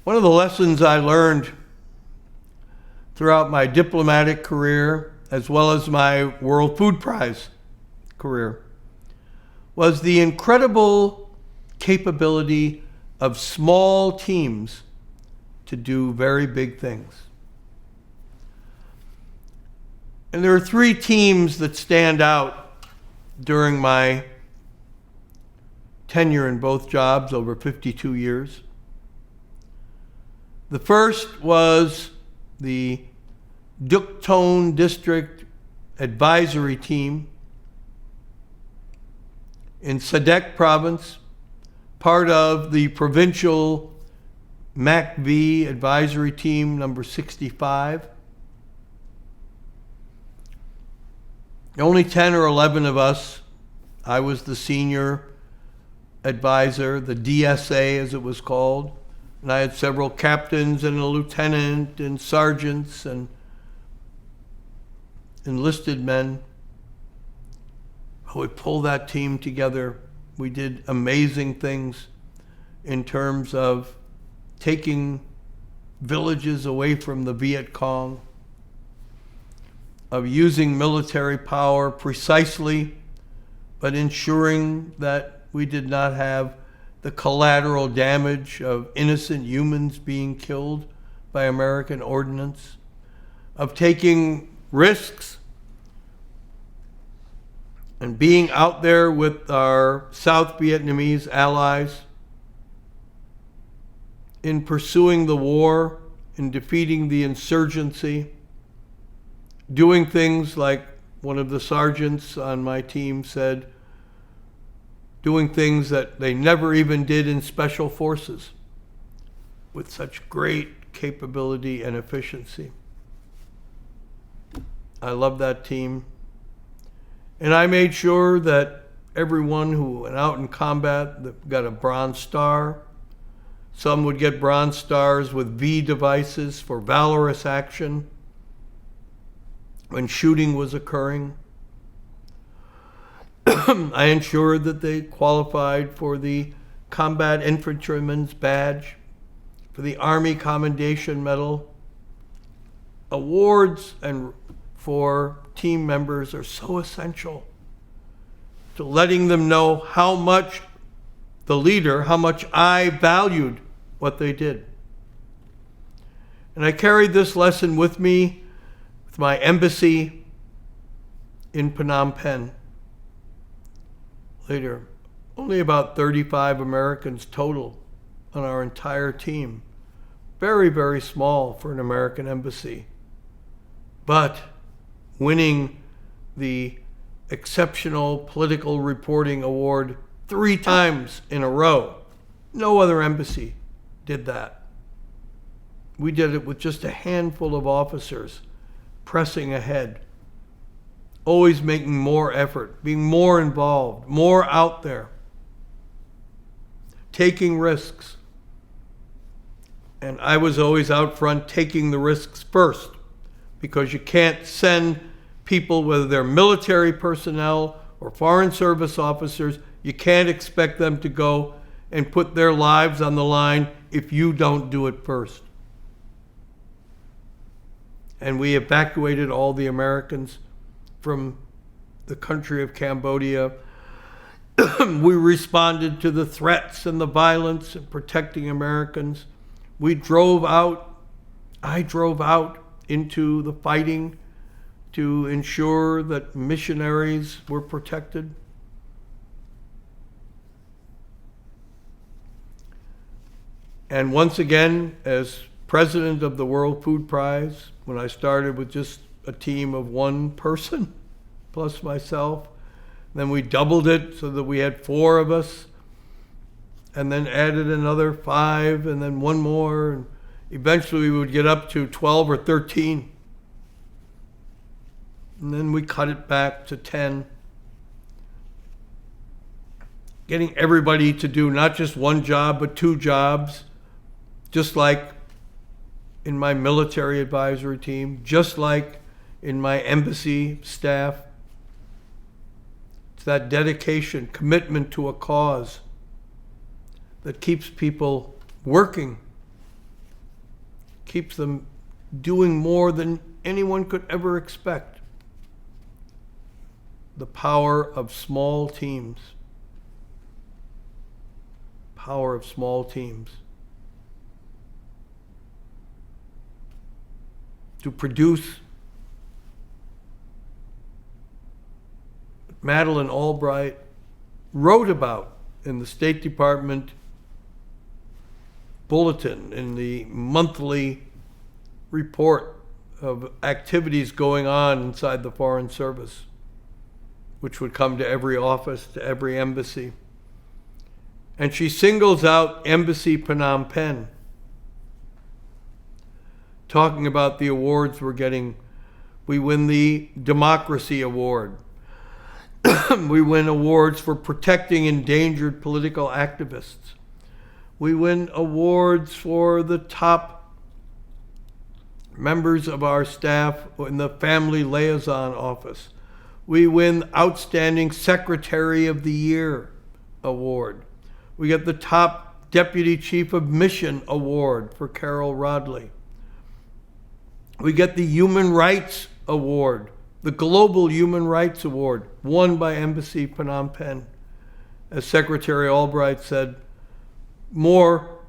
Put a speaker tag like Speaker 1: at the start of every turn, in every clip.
Speaker 1: One of the lessons I learned throughout my diplomatic career, as well as my World Food Prize career, was the incredible capability of small teams to do very big things. And there are three teams that stand out during my tenure in both jobs over 52 years. The first was the Duk Ton District Advisory Team in Sadek Province, part of the provincial MACV Advisory Team number 65. Only 10 or 11 of us. I was the senior advisor, the DSA as it was called. And I had several captains and a lieutenant and sergeants and enlisted men. We pulled that team together. We did amazing things in terms of taking villages away from the Viet Cong, of using military power precisely, but ensuring that we did not have the collateral damage of innocent humans being killed by American ordnance, of taking risks and being out there with our South Vietnamese allies in pursuing the war, in defeating the insurgency, doing things like one of the sergeants on my team said, doing things that they never even did in special forces with such great capability and efficiency. I love that team. And I made sure that everyone who went out in combat got a Bronze Star. Some would get Bronze Stars with V devices for valorous action when shooting was occurring. I ensured that they qualified for the Combat Infantryman's Badge, for the Army Commendation Medal. Awards and for team members are so essential to letting them know how much the leader, how much I valued what they did. And I carried this lesson with me with my embassy in Phnom Penh. Later, only about 35 Americans total on our entire team. Very, very small for an American embassy. But winning the Exceptional Political Reporting Award 3 times in a row. No other embassy did that. We did it with just a handful of officers pressing ahead, always making more effort, being more involved, more out there, taking risks. And I was always out front taking the risks first, because you can't send people, whether they're military personnel or foreign service officers, you can't expect them to go and put their lives on the line if you don't do it first. And we evacuated all the Americans from the country of Cambodia. We responded to the threats and the violence and protecting Americans. I drove out into the fighting to ensure that missionaries were protected. And once again, as president of the World Food Prize, when I started with just a team of 1 person plus myself, then we doubled it so that we had 4 of us, and then added another 5, and then 1 more, and eventually we would get up to 12 or 13. And then we cut it back to 10. Getting everybody to do not just 1 job, but 2 jobs, just like in my military advisory team, just like in my embassy staff. It's that dedication, commitment to a cause that keeps people working keeps them doing more than anyone could ever expect. The power of small teams. Power of small teams. To produce Madeleine Albright wrote about in the State Department bulletin, in the monthly report of activities going on inside the Foreign Service, which would come to every office, to every embassy. And she singles out Embassy Phnom Penh, talking about the awards we're getting. We win the Democracy Award. We win awards for protecting endangered political activists. We win awards for the top members of our staff in the Family Liaison Office. We win Outstanding Secretary of the Year Award. We get the top Deputy Chief of Mission Award for Carol Rodley. We get the Human Rights Award, the Global Human Rights Award, won by Embassy Phnom Penh. As Secretary Albright said, more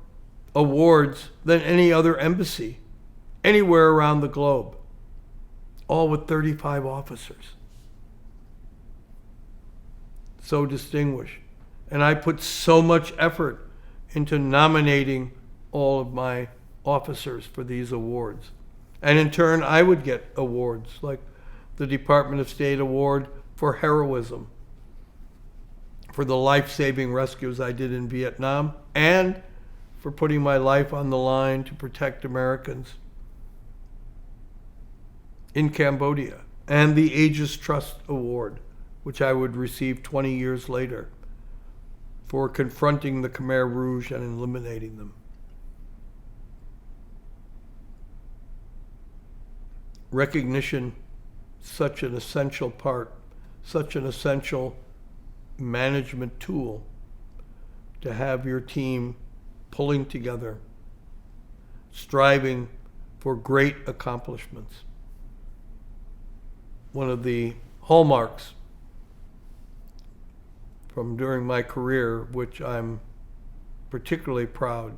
Speaker 1: awards than any other embassy anywhere around the globe, all with 35 officers. So distinguished. And I put so much effort into nominating all of my officers for these awards. And in turn, I would get awards like the Department of State Award for heroism, for the life-saving rescues I did in Vietnam, and for putting my life on the line to protect Americans in Cambodia, and the Aegis Trust Award, which I would receive 20 years later for confronting the Khmer Rouge and eliminating them. Recognition, such an essential part, such an essential management tool to have your team pulling together, striving for great accomplishments. One of the hallmarks from during my career, which I'm particularly proud